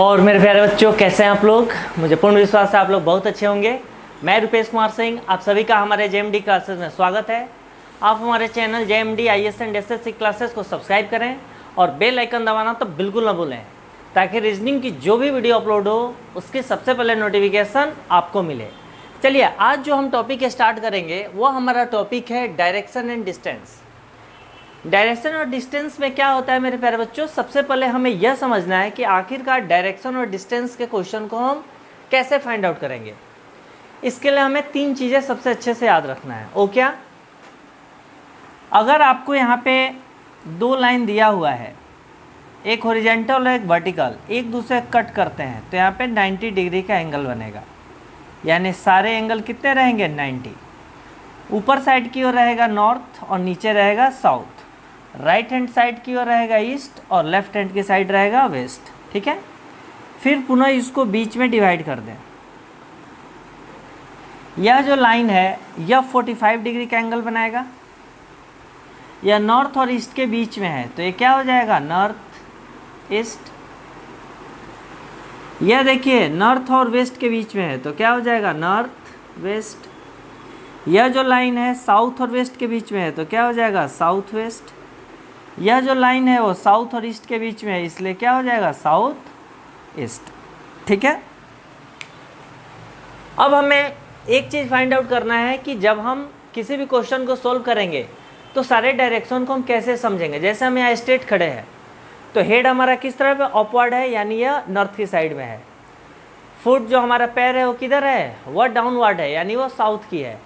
और मेरे प्यारे बच्चों, कैसे हैं आप लोग। मुझे पूर्ण विश्वास है आप लोग बहुत अच्छे होंगे। मैं रुपेश कुमार सिंह, आप सभी का हमारे जेएमडी क्लासेस में स्वागत है। आप हमारे channel JMD IAS and SSC classes को सब्सक्राइब करें और बेल आइकन दबाना तो बिल्कुल ना भूलें, ताकि रीजनिंग की जो भी वीडियो अपलोड हो उसकी सबसे पहले नोटिफिकेशन आपको मिले। चलिए, आज जो हम टॉपिक स्टार्ट करेंगे वो हमारा टॉपिक है डायरेक्शन एंड डिस्टेंस। डायरेक्शन और डिस्टेंस में क्या होता है मेरे प्यारे बच्चों, सबसे पहले हमें यह समझना है कि आखिरकार डायरेक्शन और डिस्टेंस के क्वेश्चन को हम कैसे फाइंड आउट करेंगे। इसके लिए हमें तीन चीज़ें सबसे अच्छे से याद रखना है। वो क्या? अगर आपको यहाँ पे दो लाइन दिया हुआ है, एक हॉरिजॉन्टल और एक वर्टिकल, एक दूसरे कट करते हैं तो यहाँ पे 90 डिग्री का एंगल बनेगा। यानी सारे एंगल कितने रहेंगे? 90। ऊपर साइड की ओर रहेगा नॉर्थ और नीचे रहेगा साउथ। राइट हैंड साइड की ओर रहेगा ईस्ट और लेफ्ट हैंड की साइड रहेगा वेस्ट। ठीक है, फिर पुनः इसको बीच में डिवाइड कर दें। यह जो लाइन है यह 45 डिग्री का एंगल बनाएगा। यह नॉर्थ और ईस्ट के बीच में है तो ये क्या हो जाएगा? North east. यह देखिए नॉर्थ और वेस्ट के बीच में है तो क्या हो जाएगा? North west. यह जो लाइन है साउथ और वेस्ट के बीच में है तो क्या हो जाएगा? South west. यह जो लाइन है वो साउथ और ईस्ट के बीच में है, इसलिए क्या हो जाएगा? South east. ठीक है, अब हमें एक चीज़ फाइंड आउट करना है कि जब हम किसी भी क्वेश्चन को सोल्व करेंगे तो सारे डायरेक्शन को हम कैसे समझेंगे। जैसे हम यहाँ स्ट्रेट खड़े हैं तो हेड हमारा किस तरफ है? अपवर्ड है, यानी यह नॉर्थ की साइड में है। फुट जो हमारा पैर है वो किधर है? वह डाउनवर्ड है, यानी वो साउथ की है।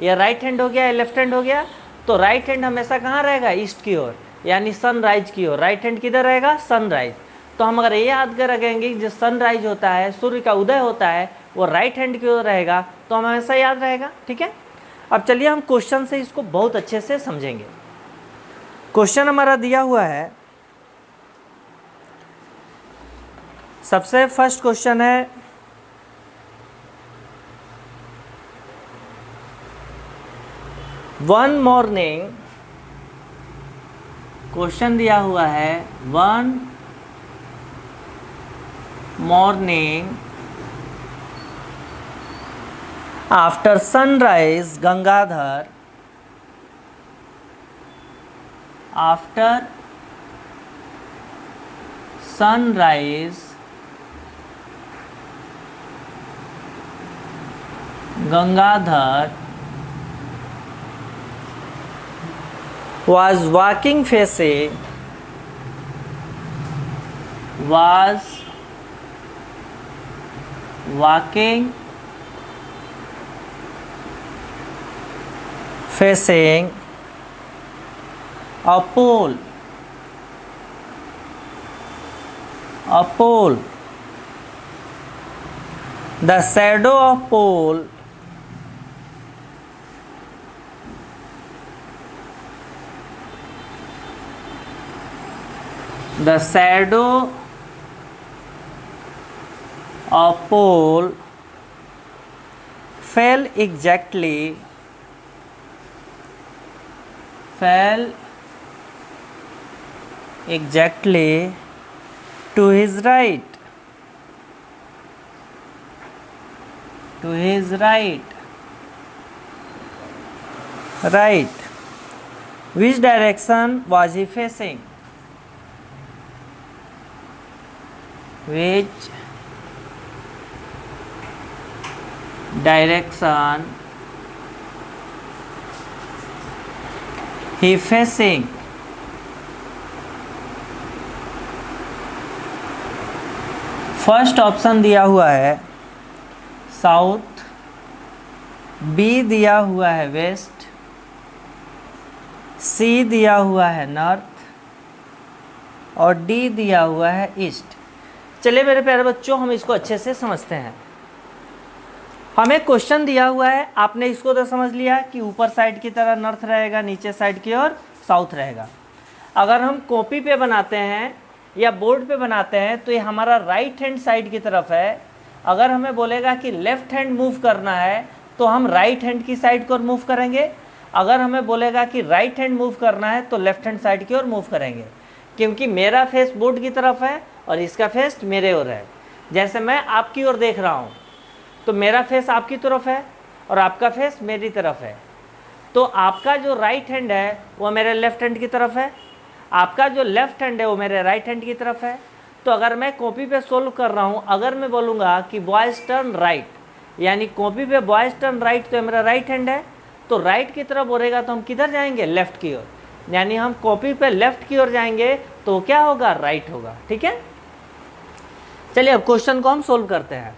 यह राइट हैंड हो गया, या लेफ्ट हैंड हो गया, तो राइट हैंड हमेशा कहाँ रहेगा? ईस्ट की ओर, यानी सनराइज की ओर। राइट हैंड किधर रहेगा? सनराइज। तो हम अगर ये याद कर रखेंगे जो सनराइज होता है, सूर्य का उदय होता है, वो राइट हैंड की ओर रहेगा, तो हमें हमेशा याद रहेगा। ठीक है, अब चलिए हम क्वेश्चन से इसको बहुत अच्छे से समझेंगे। क्वेश्चन हमारा दिया हुआ है, सबसे फर्स्ट क्वेश्चन है, वन मॉर्निंग, क्वेश्चन दिया हुआ है one morning after sunrise Gangadhar, after sunrise Gangadhar was walking facing a pole, the shadow of pole fell exactly to his right, which direction was he facing? Which direction he facing? First option दिया हुआ है south, B दिया हुआ है waste, सी दिया हुआ है north और डी दिया हुआ है ईस्ट। चलिए मेरे प्यारे बच्चों, हम इसको अच्छे से समझते हैं। हमें क्वेश्चन दिया हुआ है, आपने इसको तो समझ लिया कि ऊपर साइड की तरह नॉर्थ रहेगा, नीचे साइड की ओर साउथ रहेगा। अगर हम कॉपी पे बनाते हैं या बोर्ड पे बनाते हैं तो ये हमारा राइट हैंड साइड की तरफ है। अगर हमें बोलेगा कि लेफ्ट हैंड मूव करना है तो हम राइट हैंड की साइड की ओर मूव करेंगे। अगर हमें बोलेगा कि राइट हैंड मूव करना है तो लेफ्ट हैंड साइड की ओर मूव करेंगे, क्योंकि मेरा फेस बोर्ड की तरफ है और इसका फेस मेरे ओर है। जैसे मैं आपकी ओर देख रहा हूँ तो मेरा फेस आपकी तरफ है और आपका फेस मेरी तरफ है, तो आपका जो राइट हैंड है वो मेरे लेफ्ट हैंड की तरफ है, आपका जो लेफ्ट हैंड है वो मेरे राइट हैंड की तरफ है। तो अगर मैं कॉपी पे सोल्व कर रहा हूँ, अगर मैं बोलूँगा कि बॉयज़ टर्न राइट, यानी कॉपी पे बॉयज़ टर्न राइट, तो मेरा राइट हैंड है, तो राइट की तरफ बोलेगा तो हम किधर जाएंगे, लेफ़्ट की ओर, यानी हम कॉपी पे लेफ़्ट की ओर जाएंगे तो क्या होगा, राइट होगा। ठीक है, चलिए अब क्वेश्चन को हम सोल्व करते हैं।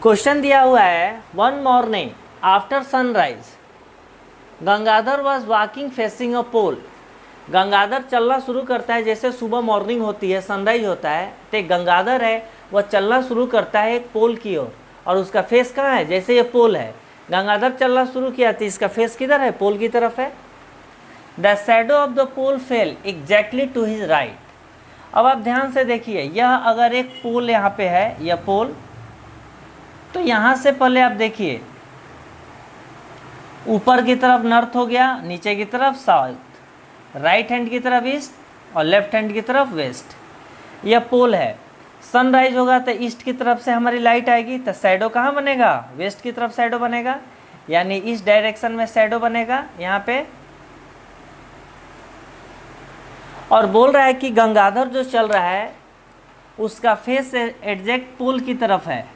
क्वेश्चन दिया हुआ है, one morning after sunrise Gangadhar was walking facing a pole. Gangadhar चलना शुरू करता है, जैसे सुबह मॉर्निंग होती है, सनराइज होता है, तो गंगाधर है वह चलना शुरू करता है एक पोल की ओर, और उसका फेस कहाँ है, जैसे ये पोल है, गंगाधर चलना शुरू किया तो इसका फेस किधर है, पोल की तरफ है। The shadow of the pole fell exactly to his right. अब आप ध्यान से देखिए, यह अगर एक पोल यहाँ पे है, यह पोल, तो यहाँ से पहले आप देखिए, ऊपर की तरफ नॉर्थ हो गया, नीचे की तरफ साउथ, राइट हैंड की तरफ ईस्ट और लेफ्ट हैंड की तरफ वेस्ट। यह पोल है, सनराइज होगा तो ईस्ट की तरफ से हमारी लाइट आएगी, तो शैडो कहाँ बनेगा, वेस्ट की तरफ शैडो बनेगा, यानी इस डायरेक्शन में शैडो बनेगा यहाँ पे। और बोल रहा है कि गंगाधर जो चल रहा है उसका फेस एग्जैक्ट पोल की तरफ है,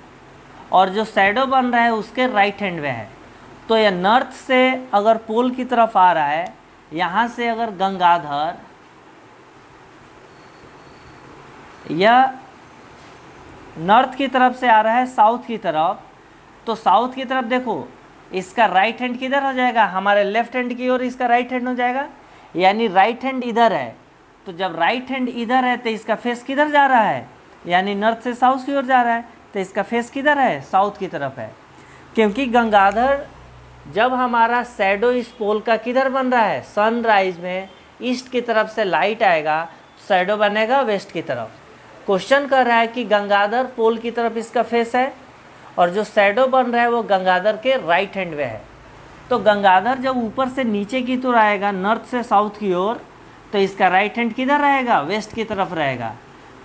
और जो शैडो बन रहा है उसके राइट हैंड में है। तो यह नॉर्थ से अगर पोल की तरफ आ रहा है, यहाँ से अगर गंगाधर यह नॉर्थ की तरफ से आ रहा है साउथ की तरफ, तो साउथ की तरफ देखो, इसका राइट हैंड किधर हो जाएगा, हमारे लेफ्ट हैंड की ओर इसका राइट हैंड हो जाएगा, यानी राइट हैंड इधर है। तो जब राइट हैंड इधर है तो इसका फेस किधर जा रहा है, यानी नॉर्थ से साउथ की ओर जा रहा है, तो इसका फेस किधर है, साउथ की तरफ है। क्योंकि गंगाधर जब हमारा शैडो इस पोल का किधर बन रहा है, सनराइज में ईस्ट की तरफ से लाइट आएगा, शैडो बनेगा वेस्ट की तरफ। क्वेश्चन कर रहा है कि गंगाधर पोल की तरफ इसका फेस है, और जो शैडो बन रहा है वो गंगाधर के राइट हैंड में है। तो गंगाधर जब ऊपर से नीचे की तरफ आएगा, नॉर्थ से साउथ की ओर, तो इसका राइट हैंड किधर रहेगा, वेस्ट की तरफ रहेगा,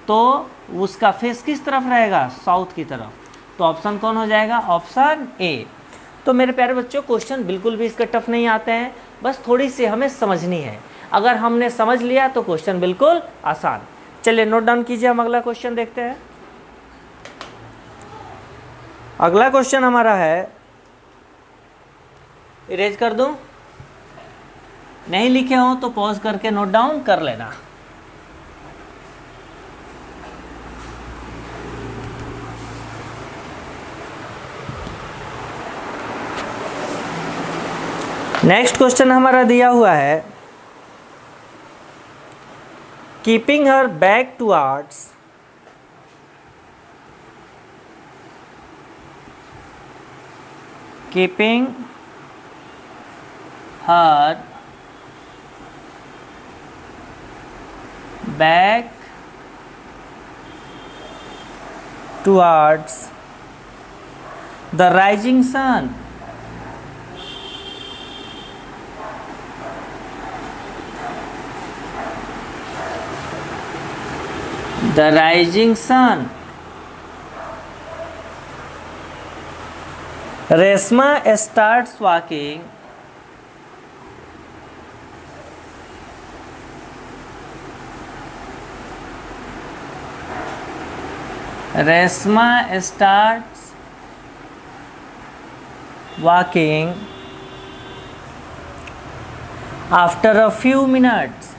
तो उसका फेस किस तरफ रहेगा, साउथ की तरफ। तो ऑप्शन कौन हो जाएगा, ऑप्शन ए। तो मेरे प्यारे बच्चों, क्वेश्चन बिल्कुल भी इसके टफ नहीं आते हैं, बस थोड़ी सी हमें समझनी है। अगर हमने समझ लिया तो क्वेश्चन बिल्कुल आसान। चलिए नोट डाउन कीजिए, हम अगला क्वेश्चन देखते हैं। अगला क्वेश्चन हमारा है, इरेज कर दूं, नहीं लिखे हो तो पॉज करके नोट डाउन कर लेना। नेक्स्ट क्वेश्चन हमारा दिया हुआ है, keeping her back towards keeping her back towards the rising sun. The rising sun. Reshma starts walking after a few minutes.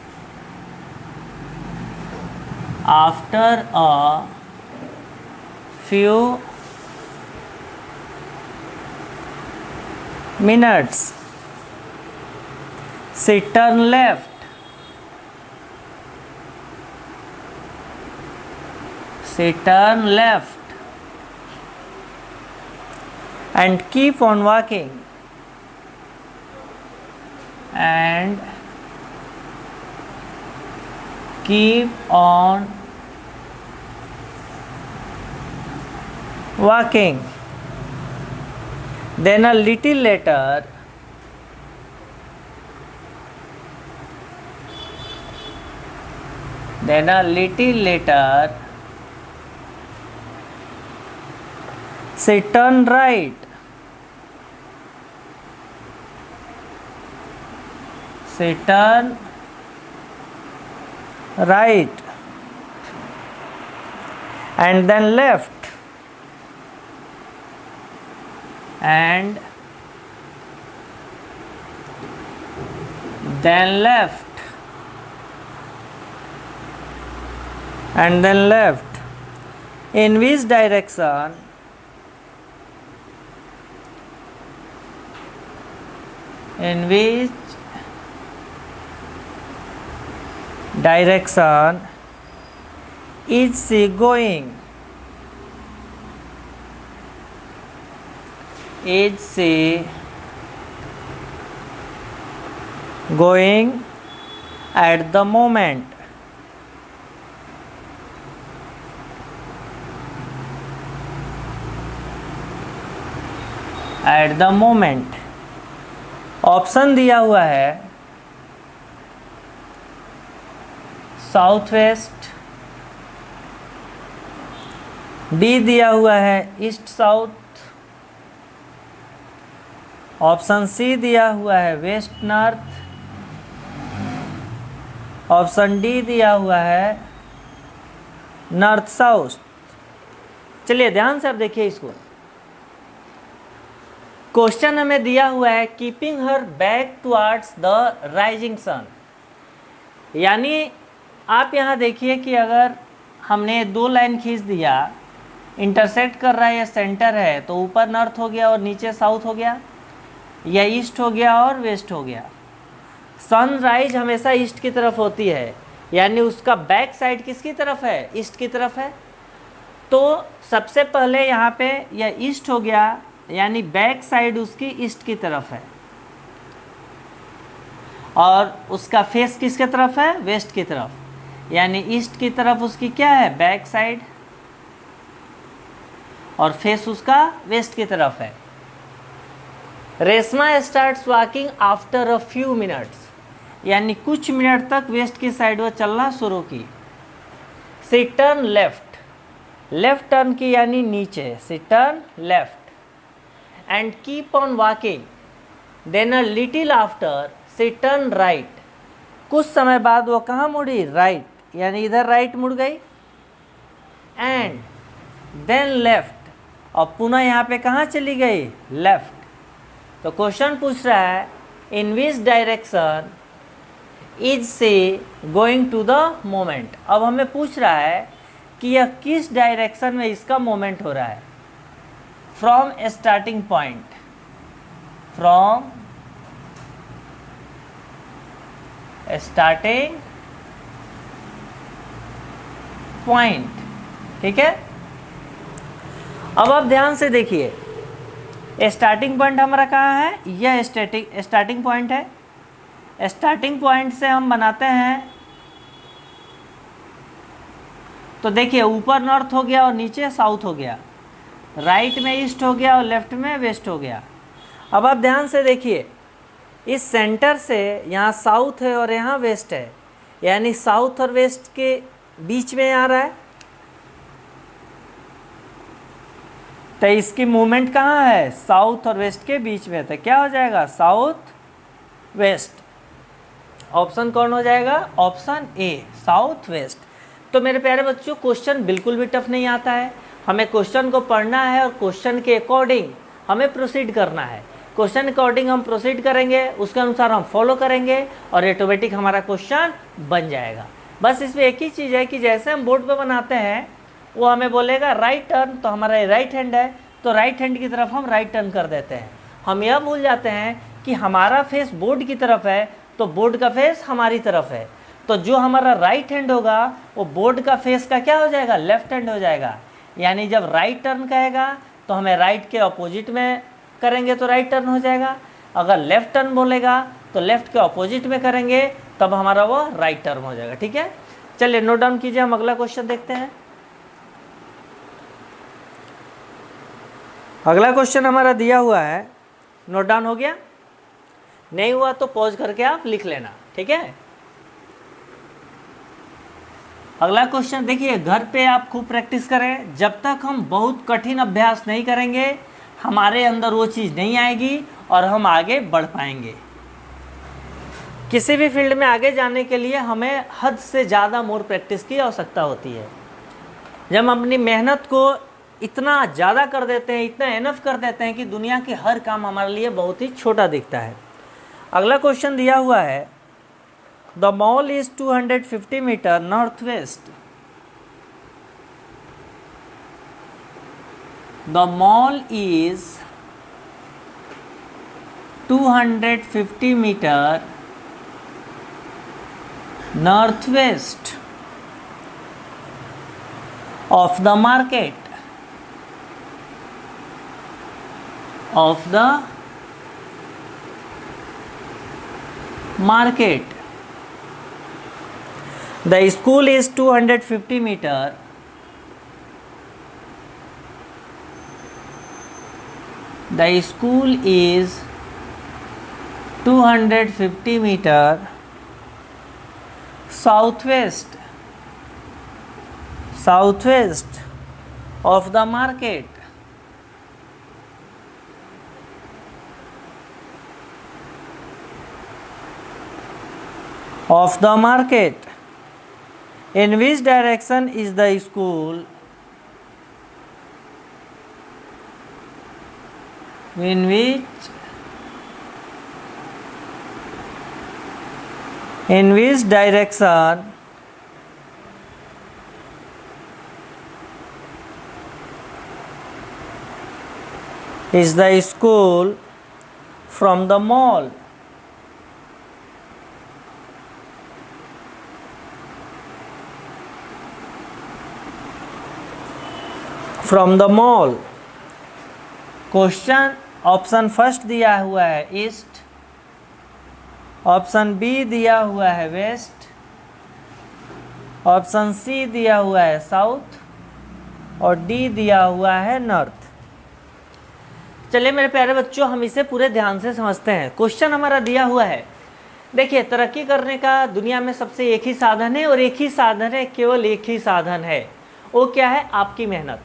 After a few minutes, she turned left. She turned left and keep on walking. And keep on walking. Then a little later, then a little later say turn right, say turn right, and then left, and then left, and then left. In which direction? In which direction is she going? Is she going at the moment? At the moment. Option दिया हुआ है south west, D दिया हुआ है east south, option C दिया हुआ है west north, option D दिया हुआ है नॉर्थ साउथ। चलिए ध्यान से अब देखिए इसको। क्वेश्चन हमें दिया हुआ है keeping her back towards the rising sun, यानी आप यहाँ देखिए कि अगर हमने दो लाइन खींच दिया, इंटरसेक्ट कर रहा है या सेंटर है, तो ऊपर नॉर्थ हो गया और नीचे साउथ हो गया, या ईस्ट हो गया और वेस्ट हो गया। सनराइज हमेशा ईस्ट की तरफ होती है, यानी उसका बैक साइड किसकी तरफ है? ईस्ट की तरफ है। तो सबसे पहले यहाँ पे यह ईस्ट हो गया, यानी बैक साइड उसकी ईस्ट की तरफ है, और उसका फेस किसके तरफ है? वेस्ट की तरफ, यानी ईस्ट की तरफ उसकी क्या है? बैक साइड, और फेस उसका वेस्ट की तरफ है। Reshma starts walking after a few minutes, यानी कुछ मिनट तक वेस्ट की साइड वो चलना शुरू की। See turn left, left turn की यानी नीचे, see turn left and keep on walking, then a little after she turn right, कुछ समय बाद वो कहाँ मुड़ी? राइट, यानी इधर राइट मुड़ गई, and then left, और पुनः यहाँ पे कहाँ चली गई? लेफ्ट। तो क्वेश्चन पूछ रहा है in which direction is she going to the moment। अब हमें पूछ रहा है कि यह किस डायरेक्शन में इसका मोमेंट हो रहा है। From starting point, from starting point, ठीक है। अब आप ध्यान से देखिए, स्टार्टिंग पॉइंट हमारा कहाँ है? यह स्टार्टिंग पॉइंट है। स्टार्टिंग पॉइंट से हम बनाते हैं, तो देखिए ऊपर नॉर्थ हो गया और नीचे साउथ हो गया, राइट में ईस्ट हो गया और लेफ्ट में वेस्ट हो गया। अब आप ध्यान से देखिए, इस सेंटर से यहाँ साउथ है और यहाँ वेस्ट है, यानी साउथ और वेस्ट के बीच में आ रहा है, तो इसकी मूवमेंट कहाँ है? साउथ और वेस्ट के बीच में। तो क्या हो जाएगा? South west. ऑप्शन कौन हो जाएगा? Option A, south west. तो मेरे प्यारे बच्चों, क्वेश्चन बिल्कुल भी टफ नहीं आता है, हमें क्वेश्चन को पढ़ना है और क्वेश्चन के अकॉर्डिंग हमें प्रोसीड करना है। क्वेश्चन अकॉर्डिंग हम प्रोसीड करेंगे, उसके अनुसार हम फॉलो करेंगे और ऑटोमेटिक हमारा क्वेश्चन बन जाएगा। बस इसमें एक ही चीज़ है कि जैसे हम बोर्ड पे बनाते हैं, वो हमें बोलेगा राइट टर्न, तो हमारा राइट हैंड है, तो राइट हैंड की तरफ हम राइट टर्न कर देते हैं। हम यह भूल जाते हैं कि हमारा फेस बोर्ड की तरफ है, तो बोर्ड का फेस हमारी तरफ है, तो जो हमारा राइट हैंड होगा वो बोर्ड का फेस का क्या हो जाएगा? लेफ्ट हैंड हो जाएगा। यानी जब राइट टर्न कहेगा तो हमें राइट के अपोजिट में करेंगे तो राइट टर्न हो जाएगा, अगर लेफ्ट टर्न बोलेगा तो लेफ्ट के अपोजिट में करेंगे तब हमारा वो राइट टर्न हो जाएगा। ठीक है, चलिए नोट डाउन कीजिए, हम अगला क्वेश्चन देखते हैं। अगला क्वेश्चन हमारा दिया हुआ है, नोट डाउन हो गया? नहीं हुआ तो पॉज करके आप लिख लेना, ठीक है। अगला क्वेश्चन देखिए, घर पे आप खूब प्रैक्टिस करें। जब तक हम बहुत कठिन अभ्यास नहीं करेंगे हमारे अंदर वो चीज़ नहीं आएगी और हम आगे बढ़ पाएंगे। किसी भी फील्ड में आगे जाने के लिए हमें हद से ज़्यादा मोर प्रैक्टिस की आवश्यकता होती है। जब हम अपनी मेहनत को इतना ज़्यादा कर देते हैं, इतना एनफ कर देते हैं कि दुनिया के हर काम हमारे लिए बहुत ही छोटा दिखता है। अगला क्वेश्चन दिया हुआ है, the mall is 250 metre north west. The mall is 250 metre northwest of the market the school is 250 meter the school is 250 meter southwest of the market. In which direction is the school? In which direction is the school from the mall? From the mall. Question option first दिया हुआ है east, option B दिया हुआ है waste, option C दिया हुआ है south और डी दिया हुआ है नॉर्थ। चलिए मेरे प्यारे बच्चों, हम इसे पूरे ध्यान से समझते हैं। क्वेश्चन हमारा दिया हुआ है, देखिए तरक्की करने का दुनिया में सबसे एक ही साधन है और एक ही साधन है, केवल एक ही साधन है। वो क्या है? आपकी मेहनत।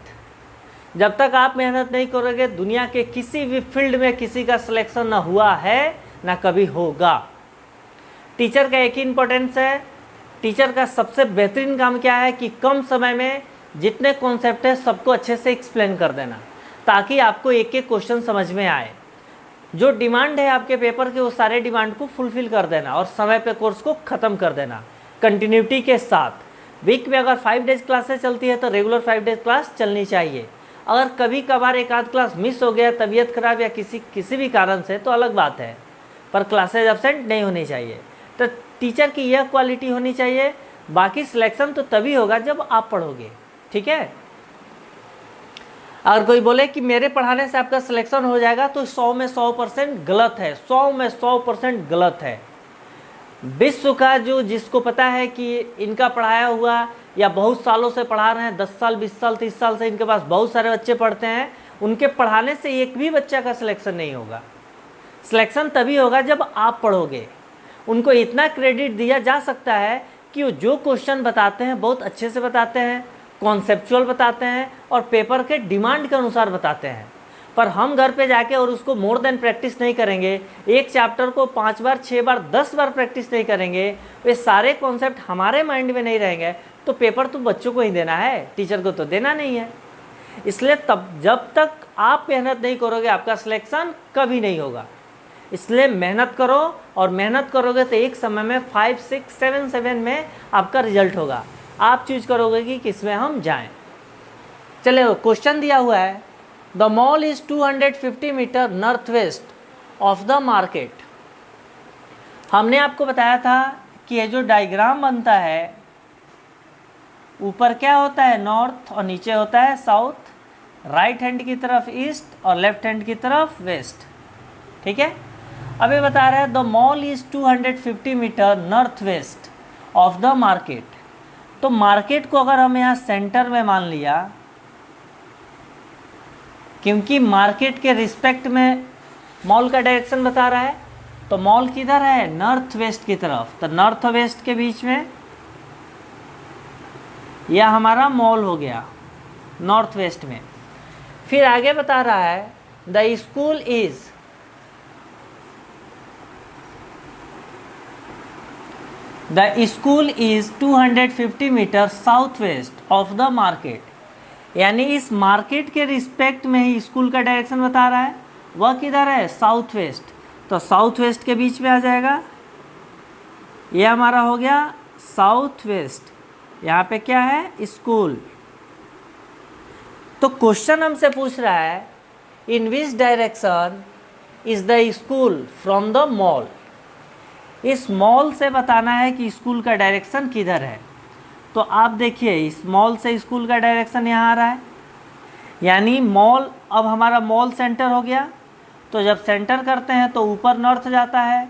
जब तक आप मेहनत नहीं करोगे दुनिया के किसी भी फील्ड में किसी का सिलेक्शन ना हुआ है ना कभी होगा। टीचर का एक ही इम्पोर्टेंस है, टीचर का सबसे बेहतरीन काम क्या है कि कम समय में जितने कॉन्सेप्ट है सबको अच्छे से एक्सप्लेन कर देना, ताकि आपको एक एक क्वेश्चन समझ में आए। जो डिमांड है आपके पेपर के वो सारे डिमांड को फुलफिल कर देना और समय पे कोर्स को ख़त्म कर देना कंटिन्यूटी के साथ। वीक में अगर 5 डेज क्लासेस चलती है तो रेगुलर 5 डेज क्लास चलनी चाहिए। अगर कभी कभार एक आध क्लास मिस हो गया, तबीयत खराब या किसी भी कारण से, तो अलग बात है, पर क्लासेज एब्सेंट नहीं होनी चाहिए। तो टीचर की यह क्वालिटी होनी चाहिए। बाकी सिलेक्शन तो तभी होगा जब आप पढ़ोगे, ठीक है। अगर कोई बोले कि मेरे पढ़ाने से आपका सिलेक्शन हो जाएगा तो 100 में 100% गलत है, 100 में 100% गलत है। विश्व का जो जिसको पता है कि इनका पढ़ाया हुआ या बहुत सालों से पढ़ा रहे हैं, 10 साल 20 साल 30 साल से इनके पास बहुत सारे बच्चे पढ़ते हैं, उनके पढ़ाने से एक भी बच्चा का सिलेक्शन नहीं होगा। सिलेक्शन तभी होगा जब आप पढ़ोगे। उनको इतना क्रेडिट दिया जा सकता है कि वो जो क्वेश्चन बताते हैं बहुत अच्छे से बताते हैं, कॉन्सेप्चुअल बताते हैं और पेपर के डिमांड के अनुसार बताते हैं। पर हम घर पे जाके और उसको मोर देन प्रैक्टिस नहीं करेंगे, एक चैप्टर को 5 बार 6 बार 10 बार प्रैक्टिस नहीं करेंगे, वे सारे कॉन्सेप्ट हमारे माइंड में नहीं रहेंगे, तो पेपर तो बच्चों को ही देना है, टीचर को तो देना नहीं है। इसलिए तब जब तक आप मेहनत नहीं करोगे आपका सिलेक्शन कभी नहीं होगा। इसलिए मेहनत करो, और मेहनत करोगे तो एक समय में 5 6 7 7 में आपका रिजल्ट होगा। आप चूज करोगे कि किसमें हम जाएं। चलिए क्वेश्चन दिया हुआ है, the mall is 250 metre north west of the market. हमने आपको बताया था कि ये जो डायग्राम बनता है, ऊपर क्या होता है नॉर्थ और नीचे होता है साउथ, राइट हैंड की तरफ ईस्ट और लेफ्ट हैंड की तरफ वेस्ट, ठीक है। अब ये बता रहा है the mall is 250 metre north west of the market. तो मार्केट को अगर हम यहाँ सेंटर में मान लिया, क्योंकि मार्केट के रिस्पेक्ट में मॉल का डायरेक्शन बता रहा है, तो मॉल किधर है? नॉर्थ वेस्ट की तरफ। तो नॉर्थ वेस्ट के बीच में यह हमारा मॉल हो गया नॉर्थ वेस्ट में। फिर आगे बता रहा है the school is 250 metre south west of the market, यानी इस मार्केट के रिस्पेक्ट में ही स्कूल का डायरेक्शन बता रहा है। वह किधर है? South west. तो साउथ वेस्ट के बीच में आ जाएगा, यह हमारा हो गया साउथ वेस्ट। यहाँ पे क्या है? स्कूल। तो क्वेश्चन हमसे पूछ रहा है in which direction is the school from the mall. इस मॉल से बताना है कि स्कूल का डायरेक्शन किधर है। तो आप देखिए इस मॉल से स्कूल का डायरेक्शन यहाँ आ रहा है, यानी मॉल अब हमारा मॉल सेंटर हो गया। तो जब सेंटर करते हैं तो ऊपर नॉर्थ जाता है,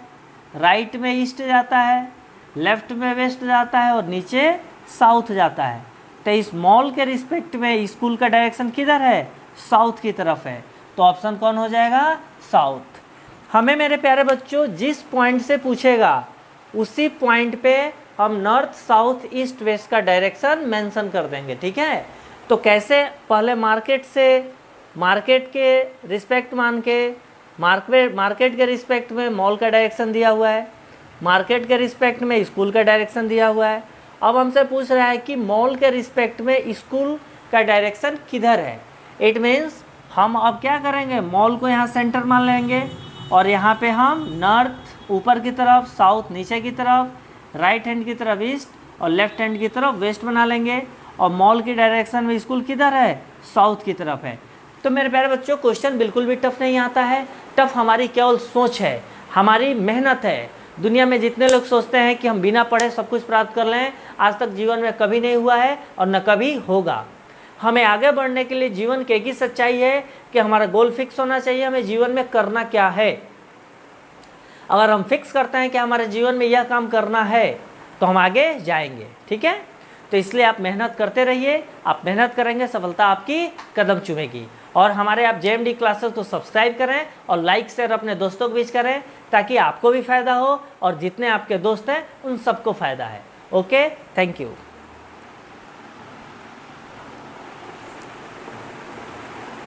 राइट में ईस्ट जाता है, लेफ्ट में वेस्ट जाता है और नीचे साउथ जाता है। तो इस मॉल के रिस्पेक्ट में स्कूल का डायरेक्शन किधर है? साउथ की तरफ है। तो ऑप्शन कौन हो जाएगा? साउथ। हमें मेरे प्यारे बच्चों जिस पॉइंट से पूछेगा उसी पॉइंट पे हम नॉर्थ साउथ ईस्ट वेस्ट का डायरेक्शन मेंशन कर देंगे, ठीक है। तो कैसे? पहले मार्केट के रिस्पेक्ट मान के मार्केट के रिस्पेक्ट में मॉल का डायरेक्शन दिया हुआ है, मार्केट के रिस्पेक्ट में स्कूल का डायरेक्शन दिया हुआ है। अब हमसे पूछ रहा है कि मॉल के रिस्पेक्ट में स्कूल का डायरेक्शन किधर है। इट मीन्स हम अब क्या करेंगे? मॉल को यहाँ सेंटर मान लेंगे और यहाँ पे हम नॉर्थ ऊपर की तरफ, साउथ नीचे की तरफ, राइट हैंड की तरफ ईस्ट और लेफ्ट हैंड की तरफ वेस्ट बना लेंगे। और मॉल की डायरेक्शन में स्कूल किधर है? साउथ की तरफ है। तो मेरे प्यारे बच्चों क्वेश्चन बिल्कुल भी टफ नहीं आता है। टफ हमारी केवल सोच है, हमारी मेहनत है। दुनिया में जितने लोग सोचते हैं कि हम बिना पढ़े सब कुछ प्राप्त कर लें, आज तक जीवन में कभी नहीं हुआ है और न कभी होगा। हमें आगे बढ़ने के लिए जीवन की एक ही सच्चाई है कि हमारा गोल फिक्स होना चाहिए, हमें जीवन में करना क्या है। अगर हम फिक्स करते हैं कि हमारे जीवन में यह काम करना है तो हम आगे जाएंगे, ठीक है। तो इसलिए आप मेहनत करते रहिए, आप मेहनत करेंगे सफलता आपकी कदम चूमेगी। और हमारे आप JMD क्लासेस को सब्सक्राइब करें और लाइक शेयर अपने दोस्तों के बीच करें ताकि आपको भी फ़ायदा हो और जितने आपके दोस्त हैं उन सबको फ़ायदा है। Okay, thank you.